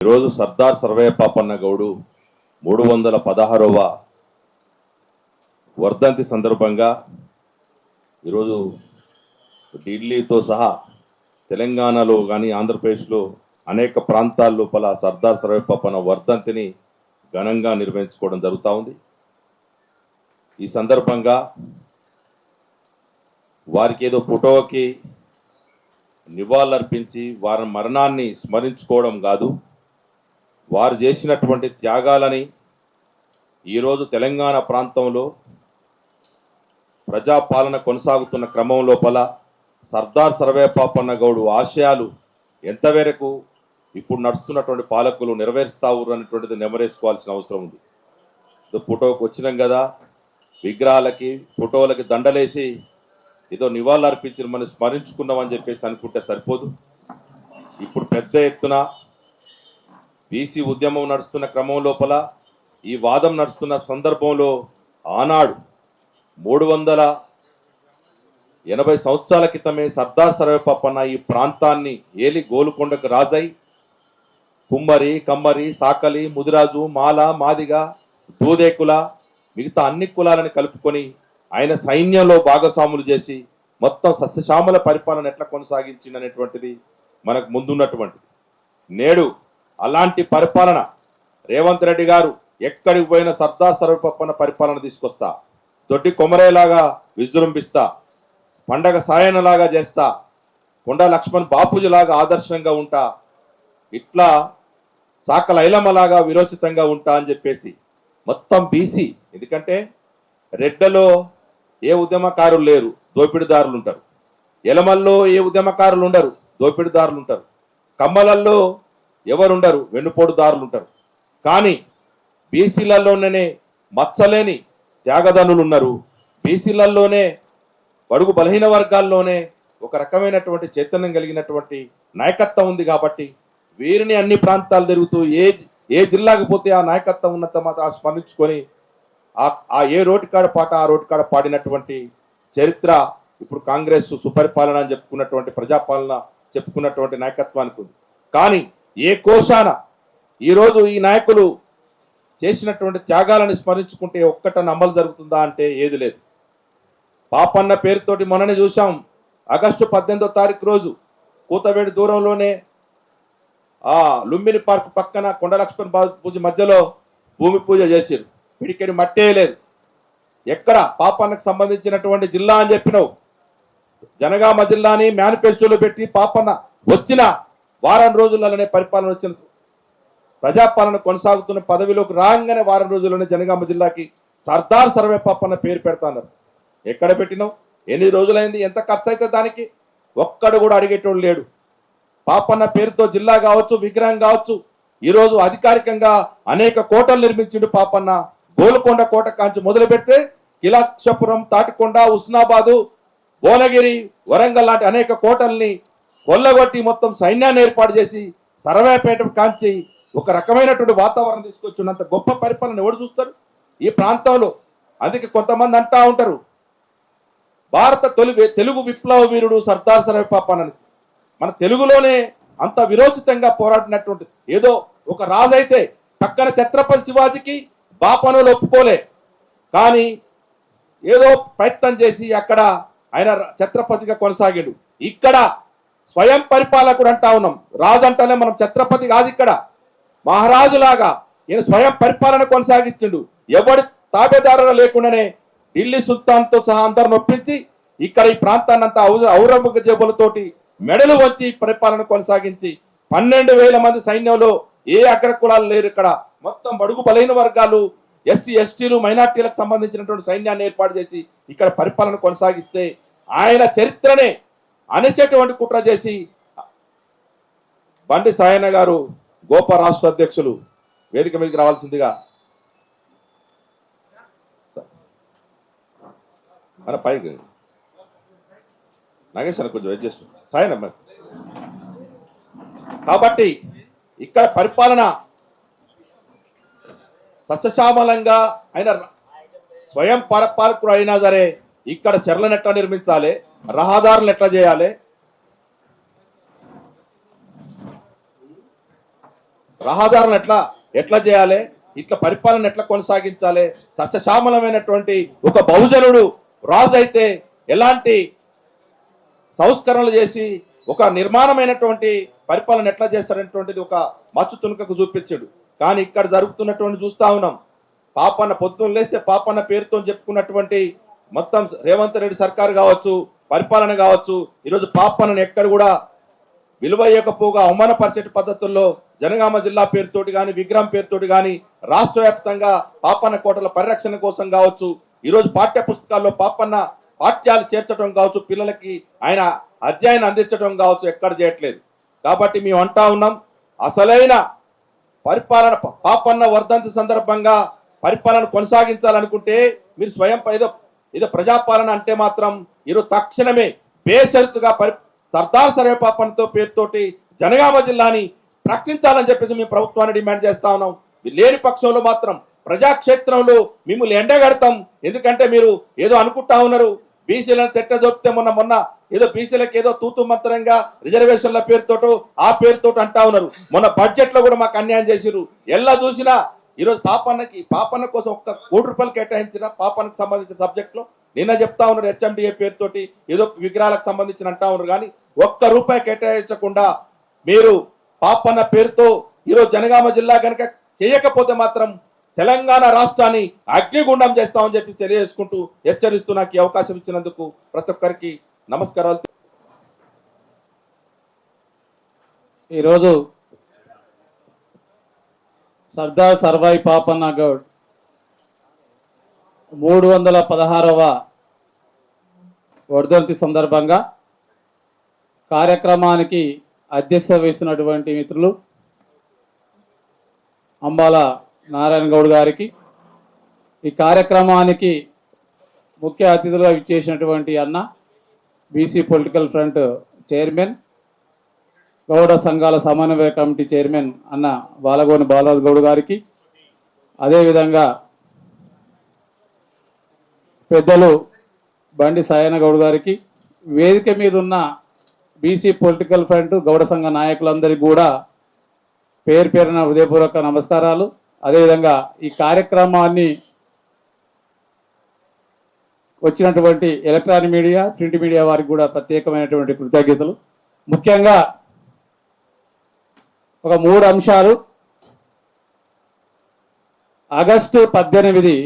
ఈరోజు సర్దార్ సర్వయ్య పాపన్న గౌడు 316వ వర్ధంతి సందర్భంగా ఈరోజు ఢిల్లీతో సహా తెలంగాణలో కానీ ఆంధ్రప్రదేశ్లో అనేక ప్రాంతాల లోపల సర్దార్ సర్వయ్య పాపన్న వర్ధంతిని ఘనంగా నిర్వహించుకోవడం జరుగుతూ ఉంది. ఈ సందర్భంగా వారికి ఏదో ఫోటోకి నివాళులర్పించి వారి మరణాన్ని స్మరించుకోవడం కాదు, వారు చేసినటువంటి త్యాగాలని ఈరోజు తెలంగాణ ప్రాంతంలో ప్రజాపాలన కొనసాగుతున్న క్రమం లోపల సర్దార్ సర్వయ్య పాపన్న గౌడు ఆశయాలు ఎంతవరకు ఇప్పుడు నడుస్తున్నటువంటి పాలకులు నెరవేరుస్తావు అనేటువంటిది నెమరేసుకోవాల్సిన అవసరం ఉంది. ఫోటోకి వచ్చినాం కదా, విగ్రహాలకి ఫోటోలకి దండలేసి ఏదో నివాళులు అర్పించిన మనం స్మరించుకున్నామని చెప్పేసి అనుకుంటే సరిపోదు. ఇప్పుడు పెద్ద ఎత్తున బీసీ ఉద్యమం నడుస్తున్న క్రమం లోపల ఈ వాదం నడుస్తున్న సందర్భంలో ఆనాడు 380 సంవత్సరాల క్రితమే సర్దార్ సర్వయ్య పాపన్న ఈ ప్రాంతాన్ని ఏలి గోలుకొండకు రాజై కుమ్మరి, కమ్మరి, సాకలి, ముదిరాజు, మాల, మాదిగ, దూదేకుల మిగతా అన్ని కులాలను కలుపుకొని ఆయన సైన్యంలో భాగస్వాములు చేసి మొత్తం సస్యశ్యామల పరిపాలన ఎట్లా కొనసాగించిందనేటువంటిది మనకు ముందున్నటువంటిది. నేడు అలాంటి పరిపాలన రేవంత్ రెడ్డి గారు ఎక్కడికి పోయిన సర్దార్ సర్వయ్య పాపన్న పరిపాలన తీసుకొస్తా, దొడ్డి కొమరేలాగా విజృంభిస్తా, పండగ సాయనలాగా చేస్తా, కొండ లక్ష్మణ్ బాపూజీలాగా ఆదర్శంగా ఉంటా, ఇట్లా చాకల ఐలమ్మలాగా విరోచితంగా ఉంటా అని చెప్పేసి మొత్తం బీసీ, ఎందుకంటే రెడ్డలో ఏ ఉద్యమకారులు లేరు, దోపిడిదారులు ఉంటారు. ఎలమల్లో ఏ ఉద్యమకారులు ఉండరు, దోపిడిదారులు ఉంటారు. కమ్మలల్లో ఎవరుండరు, వెన్నుపోటుదారులు ఉంటారు. కానీ బీసీలలోనే మచ్చలేని త్యాగదనులు ఉన్నారు. బీసీలలోనే బడుగు బలహీన వర్గాల్లోనే ఒక రకమైనటువంటి చైతన్యం కలిగినటువంటి నాయకత్వం ఉంది. కాబట్టి వీరిని అన్ని ప్రాంతాలు తిరుగుతూ ఏ జిల్లాకు పోతే ఆ నాయకత్వం ఉన్నంత మాత్రం స్మరించుకొని ఆ ఏ రోటికాడ పాట ఆ రోటికాడ పాడినటువంటి చరిత్ర ఇప్పుడు కాంగ్రెస్ సుపరిపాలన అని చెప్పుకున్నటువంటి ప్రజాపాలన చెప్పుకున్నటువంటి నాయకత్వానికి ఉంది. కానీ ఏ కోశాన ఈరోజు ఈ నాయకులు చేసినటువంటి త్యాగాలను స్మరించుకుంటే ఒక్కటన అమలు జరుగుతుందా అంటే ఏది లేదు. పాపన్న పేరుతోటి మొన్ననే చూసాం, ఆగస్టు 18వ తారీఖు రోజు కూతవేడి దూరంలోనే ఆ లుంబిని పార్క్ పక్కన కొండ లక్ష్మణ్ పూజ మధ్యలో భూమి పూజ చేసారు. పిడికెని మట్టే లేదు. ఎక్కడ పాపన్నకు సంబంధించినటువంటి జిల్లా అని చెప్పినావు, జనగామ జిల్లాని మేనిఫెస్టోలో పెట్టి పాపన్న వచ్చిన వారం రోజులలోనే పరిపాలన వచ్చిన ప్రజాపాలన కొనసాగుతున్న పదవిలోకి రాగానే వారం రోజుల్లోనే జనగామ జిల్లాకి సర్దార్ సర్వయ్య పాపన్న పేరు పెడతాన్నారు. ఎక్కడ పెట్టినావు, ఎన్ని రోజులైంది, ఎంత ఖర్చు అయితే దానికి ఒక్కడు కూడా అడిగేటోడు లేడు. పాపన్న పేరుతో జిల్లా కావచ్చు, విగ్రహం కావచ్చు, ఈరోజు అధికారికంగా అనేక కోటలు నిర్మించిండు పాపన్న. గోల్కొండ కోట కాంచి మొదలు పెడితే కిలాక్షపురం, తాటికొండ, ఉస్నాబాదు, భువనగిరి, వరంగల్ లాంటి అనేక కోటల్ని కొల్లగొట్టి మొత్తం సైన్యాన్ని ఏర్పాటు చేసి సర్వేపేట కాంచి ఒక రకమైనటువంటి వాతావరణం తీసుకొచ్చినంత గొప్ప పరిపాలన ఎవరు చూస్తారు ఈ ప్రాంతంలో? అందుకే కొంతమంది అంటా ఉంటారు, భారత తెలుగు విప్లవ వీరుడు సర్దార్ సర్వయ్య పాపన్న. మన తెలుగులోనే అంత విరోచితంగా పోరాడినటువంటి ఏదో ఒక రాజు అయితే పక్కన ఛత్రపతి శివాజీకి బాపనులు ఒప్పుకోలే, కానీ ఏదో ప్రయత్నం చేసి అక్కడ ఆయన ఛత్రపతిగా కొనసాగిండు. ఇక్కడ స్వయం పరిపాలకుడు అంటా ఉన్నాం, రాజు అంటానే మనం ఛత్రపతి కాదు, ఇక్కడ మహారాజులాగా ఈయన స్వయం పరిపాలన కొనసాగించిండు. ఎవరి తాబేదారులు లేకుండానే ఢిల్లీ సుల్తాన్తో సహా అందరిని ఒప్పించి ఇక్కడ ఈ ప్రాంతాన్ని అంతా ఔరంగజేబులతోటి మెడలు వచ్చి పరిపాలన కొనసాగించి 12,000 మంది సైన్యంలో ఏ అగ్ర కులాలు లేరు. ఇక్కడ మొత్తం బడుగు బలహీన వర్గాలు, ఎస్సీ ఎస్టీలు, మైనార్టీలకు సంబంధించినటువంటి సైన్యాన్ని ఏర్పాటు చేసి ఇక్కడ పరిపాలన కొనసాగిస్తే ఆయన చరిత్రనే అణిచేటువంటి కుట్ర చేసి బండి సాయన్న గారు గోప రాష్ట్ర అధ్యక్షులు వేదిక మీదకి రావాల్సిందిగా మన పైకి నాగేశ్వర కొంచెం వెయిట్ చేస్తున్నాం సాయన్న. కాబట్టి ఇక్కడ పరిపాలన సస్యశ్యామలంగా ఆయన స్వయం పరిపాలకుడు అయినా సరే ఇక్కడ చెర్లను ఎట్లా నిర్మించాలి, రహదారులు ఎట్లా చేయాలి, రహదారులను ఎట్లా చేయాలి, ఇట్లా పరిపాలన ఎట్లా కొనసాగించాలి, సస్యశ్యామలమైనటువంటి ఒక బహుజనుడు రాజు అయితే ఎలాంటి సంస్కరణలు చేసి ఒక నిర్మాణమైనటువంటి పరిపాలన ఎట్లా చేస్తారనేటువంటిది ఒక మచ్చు తునుకకు చూపించాడు. కానీ ఇక్కడ జరుగుతున్నటువంటి చూస్తా ఉన్నాం. పాపన్న పొద్దున్న లేస్తే పాపన్న పేరుతో చెప్పుకున్నటువంటి మొత్తం రేవంత్ రెడ్డి సర్కారు కావచ్చు, పరిపాలన కావచ్చు, ఈరోజు పాపన్నను ఎక్కడ కూడా విలువయ్యకపోగా అవమానపరిచే పద్ధతుల్లో జనగామ జిల్లా పేరుతోటి కానీ విగ్రహం పేరుతోటి కానీ రాష్ట్ర వ్యాప్తంగా పాపన్న కోటల పరిరక్షణ కోసం కావచ్చు, ఈరోజు పాఠ్య పుస్తకాల్లో పాపన్న పాఠ్యాలు చేర్చడం కావచ్చు, పిల్లలకి ఆయన అధ్యయనం అందించడం కావచ్చు, ఎక్కడ చేయట్లేదు. కాబట్టి మేము అంటా ఉన్నాం, అసలైన పరిపాలన పాపన్న వర్ధంతి సందర్భంగా పరిపాలన కొనసాగించాలనుకుంటే మీరు స్వయం ఏదో ప్రజాపాలన అంటే మాత్రం ఈరోజు తక్షణమే బేషరతుగా సర్దార్ సర్వే పాపన్నతో పేరుతోటి జనగామ జిల్లాని ప్రకటించాలని చెప్పేసి మేము ప్రభుత్వాన్ని డిమాండ్ చేస్తా ఉన్నాం. లేని పక్షంలో మాత్రం ప్రజాక్షేత్రంలో మిమ్మల్ని ఎండగడతాం. ఎందుకంటే మీరు ఏదో అనుకుంటా ఉన్నారు, బీసీలను తెట్టజొప్తే మొన్న ఏదో బీసీలకు ఏదో తూతు మంత్రంగా రిజర్వేషన్ల పేరుతోటో ఆ పేరుతోటి అంటా ఉన్నారు. మొన్న బడ్జెట్ లో కూడా మాకు అన్యాయం చేసిరు. ఎలా చూసినా ఈరోజు పాపన్న కోసం ఒక్క ₹1 కేటాయించిన పాపన్నకు సంబంధించిన సబ్జెక్ట్ లో నిన్న చెప్తా ఉన్నారు, హెచ్ఎండిఏ పేరుతోటి ఏదో విగ్రహాలకు సంబంధించిన అంటా ఉన్నారు. కానీ ₹1 కేటాయించకుండా మీరు పాపన్న పేరుతో ఈరోజు జనగామ జిల్లా కనుక చేయకపోతే మాత్రం తెలంగాణ రాష్ట్రాన్ని అగ్నిగుండం చేస్తామని చెప్పి తెలియజేసుకుంటూ హెచ్చరిస్తూ నాకు ఈ అవకాశం ఇచ్చినందుకు ప్రతి ఒక్కరికి నమస్కారాలు. ఈరోజు సర్దార్ సర్వాయి పాపన్న గౌడ్ 316వ వర్ధంతి సందర్భంగా కార్యక్రమానికి అధ్యక్షత వహిస్తున్నటువంటి మిత్రులు అంబాల నారాయణ గౌడ్ గారికి, ఈ కార్యక్రమానికి ముఖ్య అతిథులుగా విచ్చేసినటువంటి అన్న BC political front chairman, Goud సంఘాల సమన్వయ కమిటీ చైర్మన్ అన్న బాలగోని బాలరాజు గౌడ్ గారికి, అదేవిధంగా పెద్దలు బండి సాయన గౌడ్ గారికి, వేదిక మీద ఉన్న బీసీ పొలిటికల్ ఫ్రంట్ గౌడ సంఘ నాయకులందరికీ కూడా పేరు పేరున హృదయపూర్వక నమస్కారాలు. అదేవిధంగా ఈ కార్యక్రమాన్ని వచ్చినటువంటి ఎలక్ట్రానిక్ మీడియా, ప్రింట్ మీడియా వారికి కూడా ప్రత్యేకమైనటువంటి కృతజ్ఞతలు. ముఖ్యంగా ఒక 3 అంశాలు. ఆగస్టు 18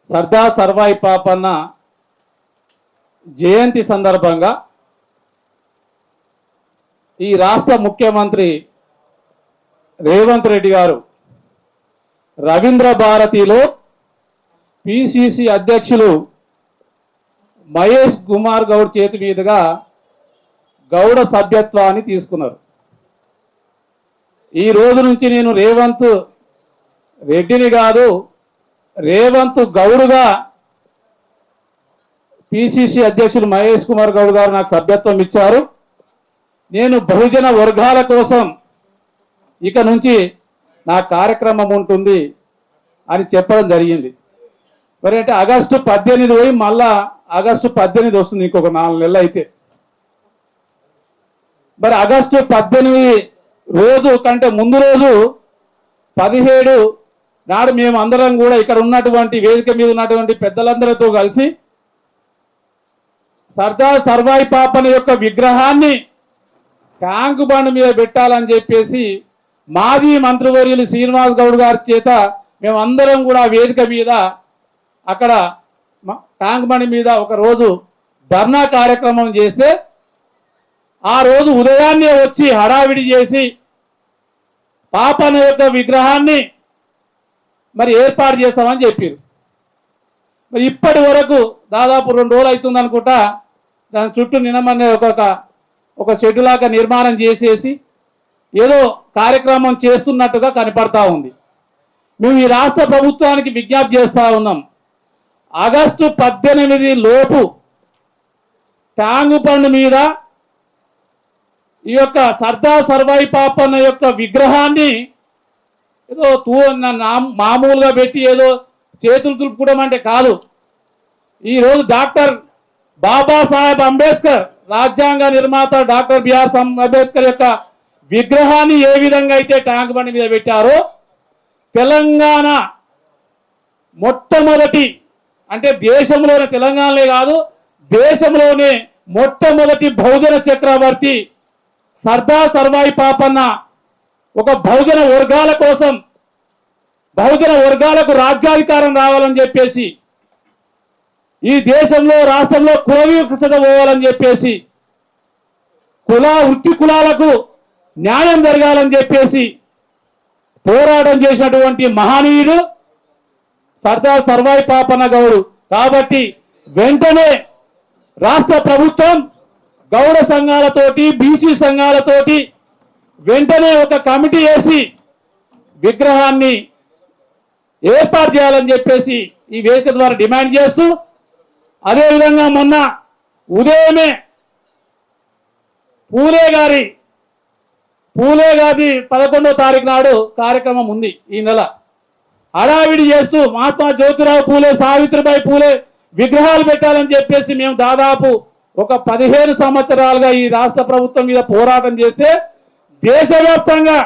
సర్దార్ సర్వాయి పాపన్న జయంతి సందర్భంగా ఈ రాష్ట్ర ముఖ్యమంత్రి రేవంత్ రెడ్డి గారు రవీంద్ర భారతిలో పిసిసి అధ్యక్షులు మహేష్ కుమార్ గౌడ్ చేతి మీదుగా గౌడ సభ్యత్వాన్ని తీసుకున్నారు. ఈ రోజు నుంచి నేను రేవంత్ రెడ్డిని కాదు, రేవంత్ గౌడ్గా పిసిసి అధ్యక్షులు మహేష్ కుమార్ గౌడ్ గారు నాకు సభ్యత్వం ఇచ్చారు. నేను బహుజన వర్గాల కోసం ఇక నుంచి నా కార్యక్రమం ఉంటుంది అని చెప్పడం జరిగింది. మరి అంటే ఆగస్టు 18 పోయి మళ్ళా ఆగస్టు 18 వస్తుంది, ఇంకొక 4 నెలలు అయితే. మరి ఆగస్టు 18 రోజు కంటే ముందు రోజు 17 నాడు మేము అందరం కూడా ఇక్కడ ఉన్నటువంటి వేదిక మీద ఉన్నటువంటి పెద్దలందరితో కలిసి సర్దార్ సర్వాయి పాపన్న యొక్క విగ్రహాన్ని ట్యాంకు బండ్ మీద పెట్టాలని చెప్పేసి మాజీ మంత్రివర్యులు శ్రీనివాస్ గౌడ్ గారి చేత మేమందరం కూడా వేదిక మీద అక్కడ ట్యాంక్ బండ్ మీద ఒక రోజు ధర్నా కార్యక్రమం చేస్తే, ఆ రోజు ఉదయాన్నే వచ్చి హడావిడి చేసి పాపన్న యొక్క విగ్రహాన్ని మరి ఏర్పాటు చేస్తామని చెప్పారు. మరి ఇప్పటి వరకు దాదాపు 2 రోజులు అవుతుంది అనుకుంటా, దాని చుట్టూ నిన్నమనే ఒక షెడ్ లాగా నిర్మాణం చేసేసి ఏదో కార్యక్రమం చేస్తున్నట్టుగా కనపడతా ఉంది. మేము ఈ రాష్ట్ర ప్రభుత్వానికి విజ్ఞప్తి చేస్తా ఉన్నాం, ఆగస్టు 18 లోపు ట్యాంగు బండ్ మీద ఈ యొక్క సర్దార్ సర్వాయి పాపన్న యొక్క విగ్రహాన్ని ఏదో మామూలుగా పెట్టి ఏదో చేతులు తులుపుకోవడం అంటే కాదు. ఈరోజు డాక్టర్ బాబాసాహెబ్ అంబేద్కర్, రాజ్యాంగ నిర్మాత డాక్టర్ బిఆర్ అంబేద్కర్ యొక్క విగ్రహాన్ని ఏ విధంగా అయితే ట్యాంక్ బండి మీద పెట్టారో తెలంగాణ మొట్టమొదటి అంటే దేశంలోనే తెలంగాణలే కాదు దేశంలోనే మొట్టమొదటి బహుజన చక్రవర్తి సర్దార్ సర్వాయి పాపన్న ఒక బహుజన వర్గాల కోసం బహుజన వర్గాలకు రాజ్యాధికారం రావాలని చెప్పేసి ఈ దేశంలో రాష్ట్రంలో కుల వివక్షత పోవాలని చెప్పేసి వృత్తి కులాలకు న్యాయం జరగాలని చెప్పేసి పోరాటం చేసినటువంటి మహనీయుడు సర్దార్ సర్వాయి పాపన్న గౌడ్. కాబట్టి వెంటనే రాష్ట్ర ప్రభుత్వం గౌడ సంఘాలతోటి బీసీ సంఘాలతోటి వెంటనే ఒక కమిటీ వేసి విగ్రహాన్ని ఏర్పాటు చేయాలని చెప్పేసి ఈ వేదిక ద్వారా డిమాండ్ చేస్తూ, అదేవిధంగా మొన్న ఉదయమే పూలే గారి 11వ తారీఖు నాడు కార్యక్రమం ఉంది. ఈ నెల హడావిడి చేస్తూ మహాత్మా జ్యోతిరావు పూలే, సావిత్రిబాయి పూలే విగ్రహాలు పెట్టాలని చెప్పేసి మేము దాదాపు ఒక 15 సంవత్సరాలుగా ఈ రాష్ట్ర ప్రభుత్వం మీద పోరాటం చేస్తే దేశవ్యాప్తంగా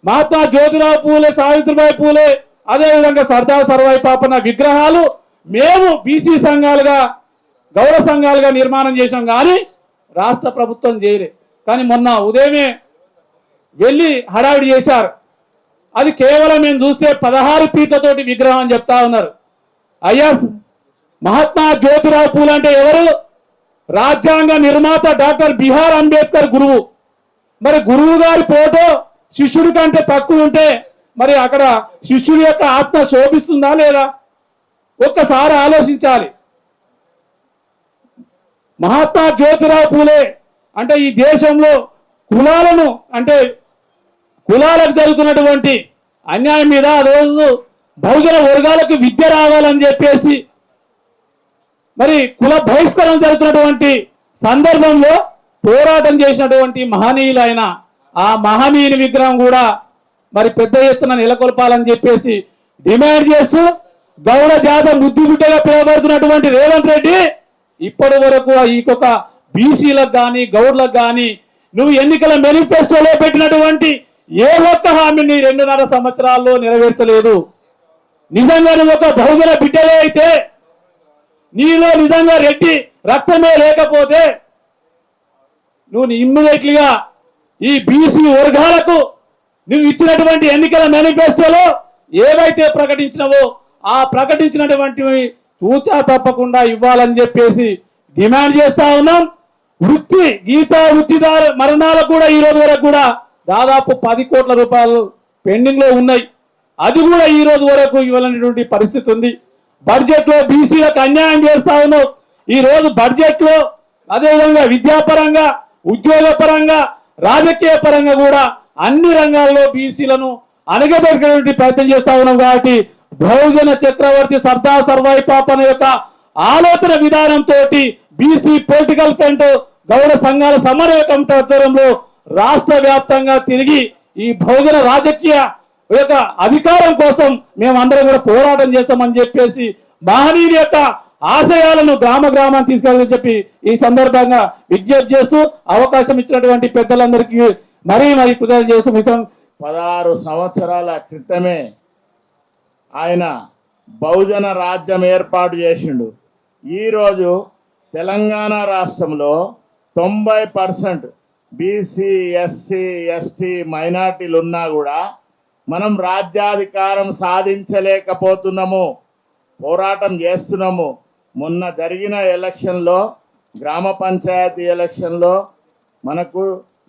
మహాత్మా జ్యోతిరావు పూలే, సావిత్రిబాయి పూలే, అదేవిధంగా సర్దార్ సర్వాయి పాపన్న విగ్రహాలు మేము బీసీ సంఘాలుగా గౌరవ సంఘాలుగా నిర్మాణం చేశాం, కానీ రాష్ట్ర ప్రభుత్వం చేయలే. కానీ మొన్న ఉదయమే వెళ్ళి హడావిడి చేశారు. అది కేవలం మేము చూస్తే 16 ఫీట్లతోటి విగ్రహం అని చెప్తా ఉన్నారు. అయ్యా, మహాత్మా జ్యోతిరావు పూలే అంటే ఎవరు? రాజ్యాంగ నిర్మాత డాక్టర్ బిఆర్ అంబేద్కర్ గురువు. మరి గురువు గారి ఫోటో శిష్యుడి కంటే తక్కువ ఉంటే మరి అక్కడ శిష్యుడి యొక్క ఆత్మ శోభిస్తుందా లేదా? ఒక్కసారి ఆలోచించాలి. మహాత్మా జ్యోతిరావు పూలే అంటే ఈ దేశంలో కులాలను అంటే కులాలకు జరుగుతున్నటువంటి అన్యాయం మీద రోజు బహుజన వర్గాలకు విద్య రావాలని చెప్పేసి మరి కుల బహిష్కరణ జరుగుతున్నటువంటి సందర్భంలో పోరాటం చేసినటువంటి మహనీయులైన ఆ మహనీయుని విగ్రహం కూడా మరి పెద్ద ఎత్తున నెలకొల్పాలని చెప్పేసి డిమాండ్ చేస్తూ గౌడ జాత ముద్దుబిడ్డగా పిలువబడుతున్నటువంటి రేవంత్ రెడ్డి ఇప్పటి వరకు ఇంకొక బీసీలకు కానీ గౌడ్లకు కానీ నువ్వు ఎన్నికల మేనిఫెస్టోలో పెట్టినటువంటి ఏ ఒక్క హామీని 2.5 సంవత్సరాల్లో నెరవేర్చలేదు. నిజంగా నువ్వు ఒక బహుజన బిడ్డలే అయితే, నీలో నిజంగా రెడ్డి రక్తమే లేకపోతే నువ్వు ఇమ్మీడియట్లీగా ఈ బీసీ వర్గాలకు నువ్వు ఇచ్చినటువంటి ఎన్నికల మేనిఫెస్టోలో ఏవైతే ప్రకటించినవో ఆ ప్రకటించినటువంటి చూచా తప్పకుండా ఇవ్వాలని చెప్పేసి డిమాండ్ చేస్తా ఉన్నాం. వృత్తిదారు మరణాలకు కూడా ఈ రోజు వరకు కూడా దాదాపు 10 కోట్ల రూపాయలు పెండింగ్ లో ఉన్నాయి. అది కూడా ఈ రోజు వరకు ఇవ్వాలనేటువంటి పరిస్థితి ఉంది. బడ్జెట్ లో బీసీలకు అన్యాయం చేస్తా ఉన్నావు. ఈ రోజు బడ్జెట్ లో అదేవిధంగా విద్యాపరంగా, ఉద్యోగ పరంగా, రాజకీయ పరంగా కూడా అన్ని రంగాల్లో బీసీలను అణగదొరికేటువంటి ప్రయత్నం చేస్తా ఉన్నాం. కాబట్టి బహుజన చక్రవర్తి సర్దార్ సర్వాయి పాపన్న యొక్క ఆలోచన విధానంతో బీసీ పొలిటికల్ ఫ్రంట్ గౌడ సంఘాల సమన్వయ కమిటీ ఆధ్వర్యంలో రాష్ట్ర వ్యాప్తంగా తిరిగి ఈ బహుజన రాజకీయ యొక్క అధికారం కోసం మేమందరం కూడా పోరాటం చేస్తామని చెప్పేసి మహనీయుని యొక్క ఆశయాలను గ్రామాన్ని తీసుకెళ్ళాలని చెప్పి ఈ సందర్భంగా విజ్ఞప్తి చేస్తూ అవకాశం ఇచ్చినటువంటి పెద్దలందరికీ మరీ కృతజ్ఞతలు చేస్తూ 16 సంవత్సరాల క్రితమే ఆయన బహుజన రాజ్యం ఏర్పాటు చేసిండు. ఈరోజు తెలంగాణ రాష్ట్రంలో 90% బీసీ, ఎస్సీ, ఎస్టీ మైనార్టీలు ఉన్నా కూడా మనం రాజ్యాధికారం సాధించలేకపోతున్నాము. పోరాటం చేస్తున్నాము. మొన్న జరిగిన ఎలక్షన్లో, గ్రామ పంచాయతీ ఎలక్షన్లో మనకు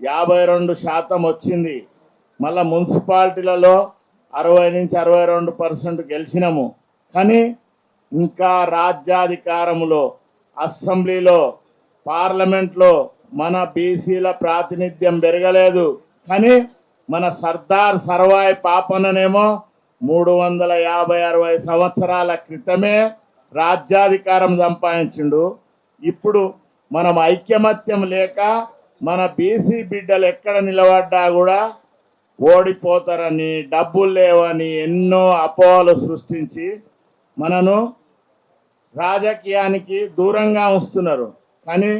52% వచ్చింది. మళ్ళా మున్సిపాలిటీలలో 60 నుంచి 62% గెలిచినాము. కానీ ఇంకా రాజ్యాధికారంలో, అసెంబ్లీలో, పార్లమెంట్లో మన బీసీల ప్రాతినిధ్యం పెరగలేదు. కానీ మన సర్దార్ సర్వాయి పాపన్ననేమో 350-60 సంవత్సరాల క్రితమే రాజ్యాధికారం సంపాదించిండు. ఇప్పుడు మనం ఐక్యమత్యం లేక మన బీసీ బిడ్డలు ఎక్కడ నిలబడ్డా కూడా ఓడిపోతారని, డబ్బులు లేవని ఎన్నో అపోహలు సృష్టించి మనను రాజకీయానికి దూరంగా ఉంచుతున్నారు. కానీ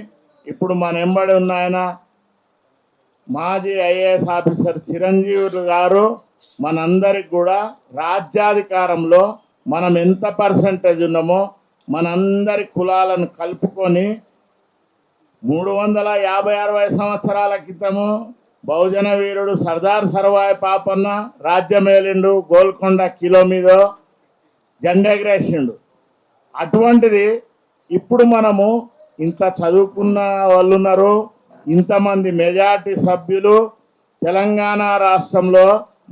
ఇప్పుడు మన ఎంబడి ఉన్న ఆయన మాజీ ఐఏఎస్ ఆఫీసర్ చిరంజీవి గారు మనందరికి కూడా రాజ్యాధికారంలో మనం ఎంత పర్సెంటేజ్ ఉన్నామో మనందరి కులాలను కలుపుకొని 350-60 సంవత్సరాల క్రితము బహుజన వీరుడు సర్దార్ సర్వాయి పాపన్న రాజ్యమేలిండు, గోల్కొండ కిలో మీద జెండెగరేసిండు. అటువంటిది ఇప్పుడు మనము ఇంత చదువుకున్న వాళ్ళు ఉన్నారు, ఇంతమంది మెజార్టీ సభ్యులు తెలంగాణ రాష్ట్రంలో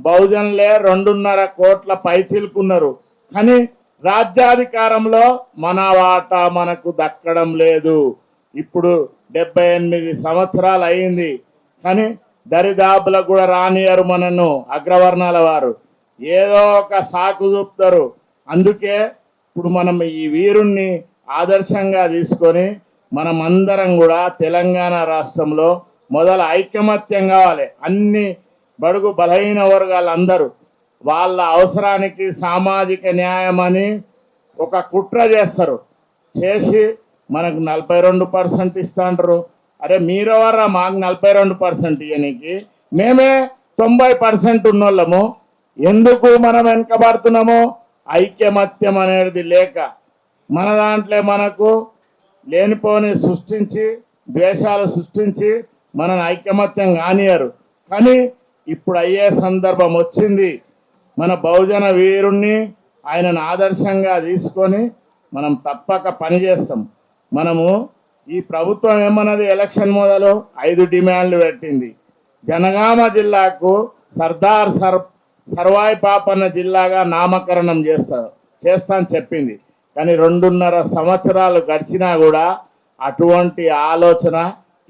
బహుజనులే 2.5 కోట్ల పైచిలుకున్నారు. కానీ రాజ్యాధికారంలో మన వాటా మనకు దక్కడం లేదు. ఇప్పుడు 78 సంవత్సరాలు అయింది, కానీ దరిదాపులకు కూడా రానియరు మనను అగ్రవర్ణాల వారు. ఏదో ఒక సాకు చూపుతారు. అందుకే ఇప్పుడు మనం ఈ వీరుణ్ణి ఆదర్శంగా తీసుకొని మనం అందరం కూడా తెలంగాణ రాష్ట్రంలో మొదలు ఐకమత్యం కావాలి. అన్ని బడుగు బలహీన వర్గాలందరూ వాళ్ళ అవసరానికి సామాజిక న్యాయం అని ఒక కుట్ర చేస్తారు. చేసి మనకు 42% ఇస్తా అంటారు. అరే మీరెవర్రా మాకు 42% ఇవ్వనీకి? మేమే 90% ఉన్నోళ్ళము. ఎందుకు మనం వెనకబడుతున్నాము? ఐక్యమత్యం అనేది లేక మన దాంట్లో మనకు లేనిపోని సృష్టించి ద్వేషాలు సృష్టించి మనని ఐకమత్యం కానియరు. కానీ ఇప్పుడు అయ్యే సందర్భం వచ్చింది. మన బహుజన వీరుణ్ణి ఆయనను ఆదర్శంగా తీసుకొని మనం తప్పక పనిచేస్తాం. మనము ఈ ప్రభుత్వం ఏమన్నది ఎలక్షన్ మొదలు 5 డిమాండ్లు పెట్టింది. జనగామ జిల్లాకు సర్దార్ సర్వాయి పాపన్న జిల్లాగా నామకరణం చేస్తా అని చెప్పింది. కానీ 2.5 సంవత్సరాలు గడిచినా కూడా అటువంటి ఆలోచన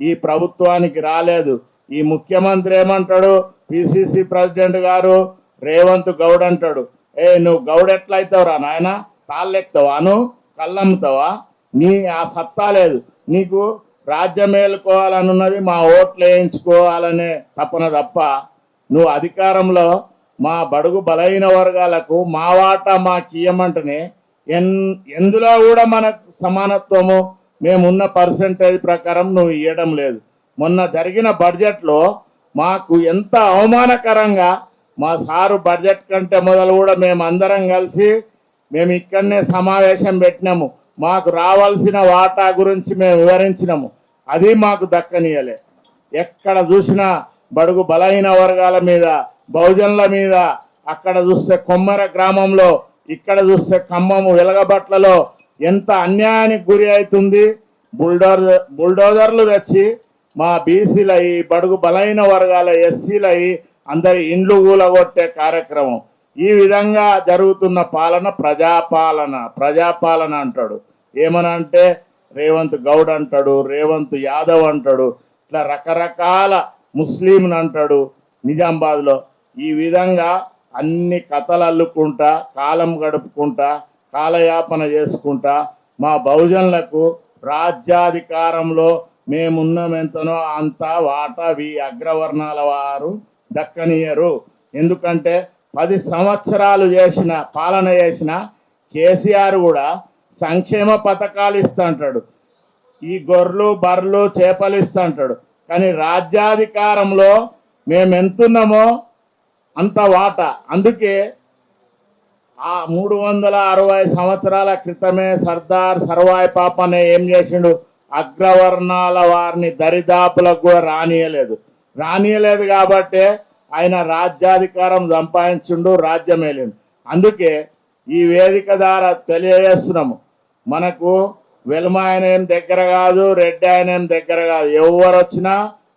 ఈ ప్రభుత్వానికి రాలేదు. ఈ ముఖ్యమంత్రి ఏమంటాడు? పిసిసి ప్రెసిడెంట్ గారు రేవంత్ గౌడ్ అంటాడు, నువ్వు గౌడ్ ఎట్లయితావురా నాయన? తాళ్ళెక్తావా? నువ్వు కళ్ళమ్ముతావా? నీ ఆ సత్తా లేదు నీకు. రాజ్యం మేలుకోవాలనున్నది, మా ఓట్లు వేయించుకోవాలనే తపన తప్ప నువ్వు అధికారంలో మా బడుగు బలహీన వర్గాలకు మా వాటా మాకు ఇయ్యమంటేనే ఎందులో కూడా మనకు సమానత్వము మేమున్న పర్సెంటేజ్ ప్రకారం నువ్వు ఇవ్వడం లేదు. మొన్న జరిగిన బడ్జెట్లో మాకు ఎంత అవమానకరంగా మా సారు బడ్జెట్ కంటే మొదలు కూడా మేమందరం కలిసి మేము ఇక్కడనే సమావేశం పెట్టినాము. మాకు రావాల్సిన వాటా గురించి మేము వివరించినాము. అది మాకు దక్కనీయలే. ఎక్కడ చూసినా బడుగు బలహీన వర్గాల మీద, బహుజనుల మీద, అక్కడ చూస్తే కొమ్మర గ్రామంలో, ఇక్కడ చూస్తే ఖమ్మము వెలగబట్లలో ఎంత అన్యాయానికి గురి అవుతుంది. బుల్డోజర్లు తెచ్చి మా బీసీలయి, బడుగు బలహీన వర్గాల ఎస్సీలయి అందరి ఇండ్లు కూలగొట్టే కార్యక్రమం. ఈ విధంగా జరుగుతున్న పాలన ప్రజాపాలన అంటాడు. ఏమనంటే రేవంత్ గౌడ్ అంటాడు, రేవంత్ యాదవ్ అంటాడు, ఇట్లా రకరకాల ముస్లింలు అంటాడు నిజామాబాద్లో. ఈ విధంగా అన్ని కథలు అల్లుకుంటా, కాలం గడుపుకుంటా, కాలయాపన చేసుకుంటా మా బహుజనులకు రాజ్యాధికారంలో మేమున్నమెంతనో అంత వాటా అగ్రవర్ణాల వారు దక్కనీయరు. ఎందుకంటే 10 సంవత్సరాలు పాలన చేసిన కేసీఆర్ కూడా సంక్షేమ పథకాలు ఇస్తుంటాడు, ఈ గొర్రెలు బర్రెలు చేపలు ఇస్తుంటాడు. కానీ రాజ్యాధికారంలో మేము ఎంతున్నామో అంత వాటా. అందుకే ఆ 360 సంవత్సరాల క్రితమే సర్దార్ సర్వాయి పాపన్న ఏం చేసిండు? అగ్రవర్ణాల వారిని దరిదాపులకు కూడా రానియలేదు కాబట్టే ఆయన రాజ్యాధికారం సంపాదించుండు, రాజ్యం వెళ్ళిండు. అందుకే ఈ వేదిక ద్వారా తెలియజేస్తున్నాము, మనకు వెలుమ ఆయన ఏం దగ్గర కాదు, రెడ్డి ఆయన ఏం దగ్గర కాదు. ఎవరు వచ్చినా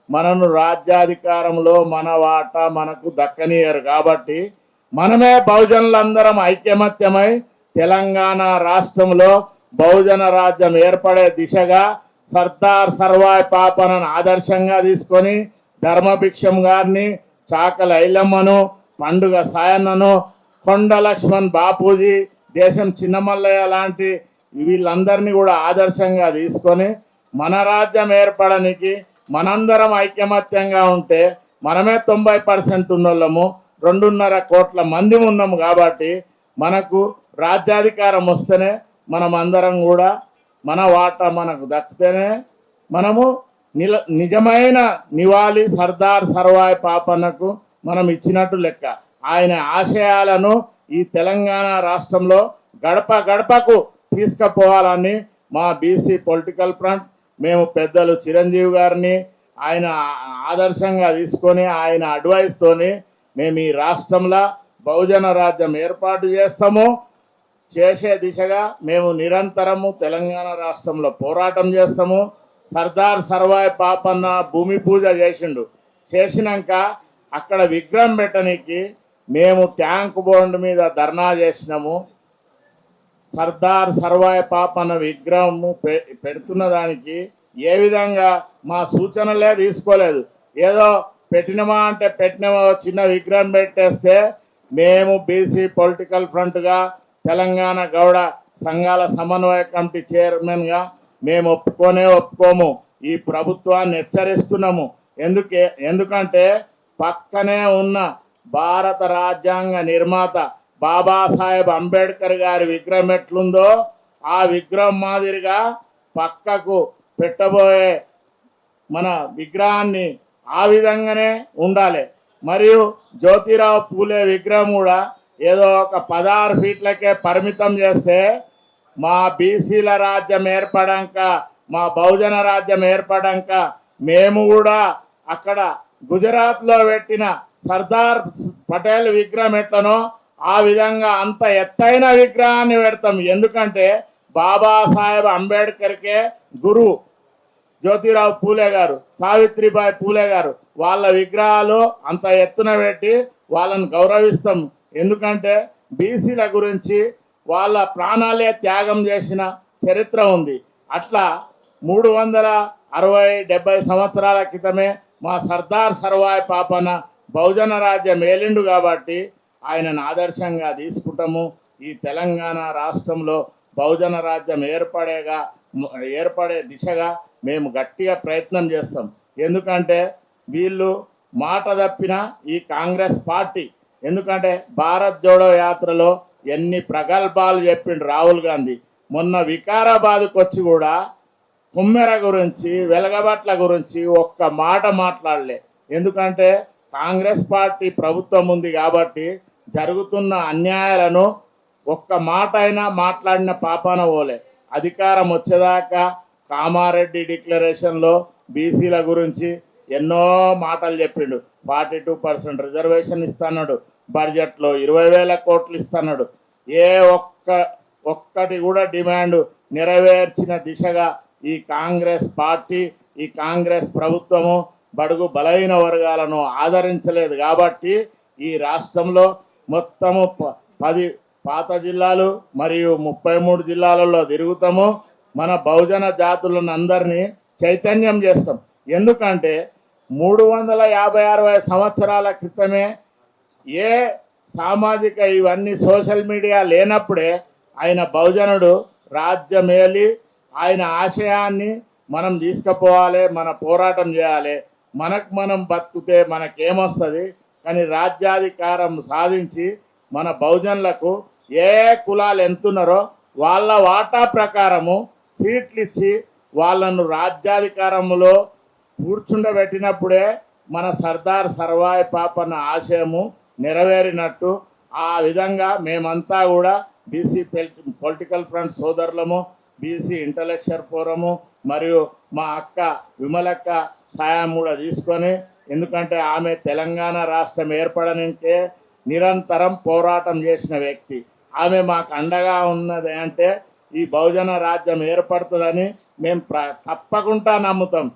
మనను రాజ్యాధికారంలో మన వాటా మనకు దక్కనీయరు. కాబట్టి మనమే బహుజనులందరం ఐక్యమత్యమై తెలంగాణ రాష్ట్రంలో బహుజన రాజ్యం ఏర్పడే దిశగా సర్దార్ సర్వాయి పాపనను ఆదర్శంగా తీసుకొని ధర్మభిక్షం గారిని, చాకల ఐలమ్మను, పండుగ సాయన్నను, కొండ లక్ష్మణ్ బాపూజీ, దేశం చిన్నమల్లయ్య లాంటి వీళ్ళందరినీ కూడా ఆదర్శంగా తీసుకొని మన రాజ్యం ఏర్పడడానికి మనందరం ఐకమత్యంగా ఉంటే మనమే 90% ఉన్నోళ్ళము, 2.5 కోట్ల మంది ఉన్నాము. కాబట్టి మనకు రాజ్యాధికారం వస్తేనే మనం అందరం కూడా మన వాటా మనకు దక్కితేనే మనము నిజమైన నివాళి సర్దార్ సర్వాయి పాపన్నకు మనం ఇచ్చినట్టు లెక్క. ఆయన ఆశయాలను ఈ తెలంగాణ రాష్ట్రంలో గడప గడపకు తీసుకుపోవాలని మా బీసీ పొలిటికల్ ఫ్రంట్ మేము పెద్దలు చిరంజీవి గారిని ఆయన ఆదర్శంగా తీసుకొని ఆయన అడ్వైస్తోని మేము ఈ రాష్ట్రంలో బహుజన రాజ్యం ఏర్పాటు చేసే దిశగా మేము నిరంతరము తెలంగాణ రాష్ట్రంలో పోరాటం చేస్తాము. సర్దార్ సర్వాయి పాపన్న భూమి పూజ చేసినాక అక్కడ విగ్రహం పెట్టడానికి మేము ట్యాంక్ బోర్డు మీద ధర్నా చేసినాము. సర్దార్ సర్వాయి పాపన్న విగ్రహము పెడుతున్న దానికి ఏ విధంగా మా సూచనలే తీసుకోలేదు. ఏదో పెట్టినమా అంటే పెట్టినమా చిన్న విగ్రహం పెట్టేస్తే మేము బీసీ పొలిటికల్ ఫ్రంట్గా తెలంగాణ గౌడ సంఘాల సమన్వయ కమిటీ చైర్మన్గా మేము ఒప్పుకోము. ఈ ప్రభుత్వాన్ని హెచ్చరిస్తున్నాము. ఎందుకంటే పక్కనే ఉన్న భారత రాజ్యాంగ నిర్మాత బాబాసాహెబ్ అంబేద్కర్ గారి విగ్రహం ఎట్లుందో ఆ విగ్రహం మాదిరిగా పక్కకు పెట్టబోయే మన విగ్రహాన్ని ఆ విధంగానే ఉండాలి. మరియు జ్యోతిరావు పూలే విగ్రహం కూడా ఏదో ఒక 16 ఫీట్లకే పరిమితం చేస్తే మా బీసీల రాజ్యం ఏర్పడాక మా బహుజన రాజ్యం ఏర్పడాక మేము కూడా అక్కడ గుజరాత్లో పెట్టిన సర్దార్ పటేల్ విగ్రహం ఎట్లనో ఆ విధంగా అంత ఎత్తైన విగ్రహాన్ని పెడతాం. ఎందుకంటే బాబాసాహెబ్ అంబేద్కర్కే గురువు జ్యోతిరావు పూలే గారు, సావిత్రిబాయి పూలే గారు, వాళ్ళ విగ్రహాలు అంత ఎత్తున పెట్టి వాళ్ళని గౌరవిస్తాం. ఎందుకంటే బీసీల గురించి వాళ్ళ ప్రాణాలే త్యాగం చేసిన చరిత్ర ఉంది. అట్లా 360-70 సంవత్సరాల క్రితమే మా సర్దార్ సర్వాయి పాపన్న బహుజన రాజ్యం ఏలిండు కాబట్టి ఆయనను ఆదర్శంగా తీసుకుంటాము. ఈ తెలంగాణ రాష్ట్రంలో బహుజన రాజ్యం ఏర్పడే దిశగా మేము గట్టిగా ప్రయత్నం చేస్తాం. ఎందుకంటే వీళ్ళు మాట తప్పిన ఈ కాంగ్రెస్ పార్టీ, ఎందుకంటే భారత్ జోడో యాత్రలో ఎన్ని ప్రగల్భాలు చెప్పిండు రాహుల్ గాంధీ. మొన్న వికారాబాద్కు వచ్చి కూడా కుమ్మెర గురించి వెలగబట్ల గురించి ఒక్క మాట మాట్లాడలే. ఎందుకంటే కాంగ్రెస్ పార్టీ ప్రభుత్వం ఉంది కాబట్టి జరుగుతున్న అన్యాయాలను ఒక్క మాట అయినా మాట్లాడిన పాపాన పోలే. అధికారం వచ్చేదాకా కామారెడ్డి డిక్లరేషన్లో బీసీల గురించి ఎన్నో మాటలు చెప్పిండు. 42% రిజర్వేషన్ ఇస్తున్నాడు, బడ్జెట్లో 20,000 కోట్లు ఇస్తున్నాడు. ఏ ఒక్కటి కూడా డిమాండ్ నెరవేర్చిన దిశగా ఈ కాంగ్రెస్ పార్టీ ఈ కాంగ్రెస్ ప్రభుత్వము బడుగు బలహీన వర్గాలను ఆదరించలేదు. కాబట్టి ఈ రాష్ట్రంలో మొత్తము 10 పాత జిల్లాలు మరియు 33 జిల్లాలలో తిరుగుతాము. మన బహుజన జాతులను అందరినీ చైతన్యం చేస్తాం. ఎందుకంటే 350-60 సంవత్సరాల క్రితమే ఏ సామాజిక ఇవన్నీ సోషల్ మీడియా లేనప్పుడే ఆయన బహుజనుడు రాజ్యమేలి ఆయన ఆశయాన్ని మనం తీసుకుపోవాలి, మన పోరాటం చేయాలి. మనం బతుకుతే మనకేమొస్తుంది, కానీ రాజ్యాధికారం సాధించి మన బహుజనులకు ఏ కులాలు ఎంతున్నారో వాళ్ళ వాటా ప్రకారము సీట్లు ఇచ్చి వాళ్ళను రాజ్యాధికారంలో కూర్చుండబెట్టినప్పుడే మన సర్దార్ సర్వాయి పాపన్న ఆశయము నెరవేరినట్టు. ఆ విధంగా మేమంతా కూడా బీసీ పొలిటికల్ ఫ్రంట్ సోదరులము, బీసీ ఇంటలెక్చువల్ ఫోరము మరియు మా అక్క విమలక్క సాయం కూడా తీసుకొని, ఎందుకంటే ఆమె తెలంగాణ రాష్ట్రం ఏర్పడనికే నిరంతరం పోరాటం చేసిన వ్యక్తి. ఆమె మాకు అండగా ఉన్నది అంటే ఈ బహుజన రాజ్యం ఏర్పడుతుందని మేము తప్పకుండా నమ్ముతాం.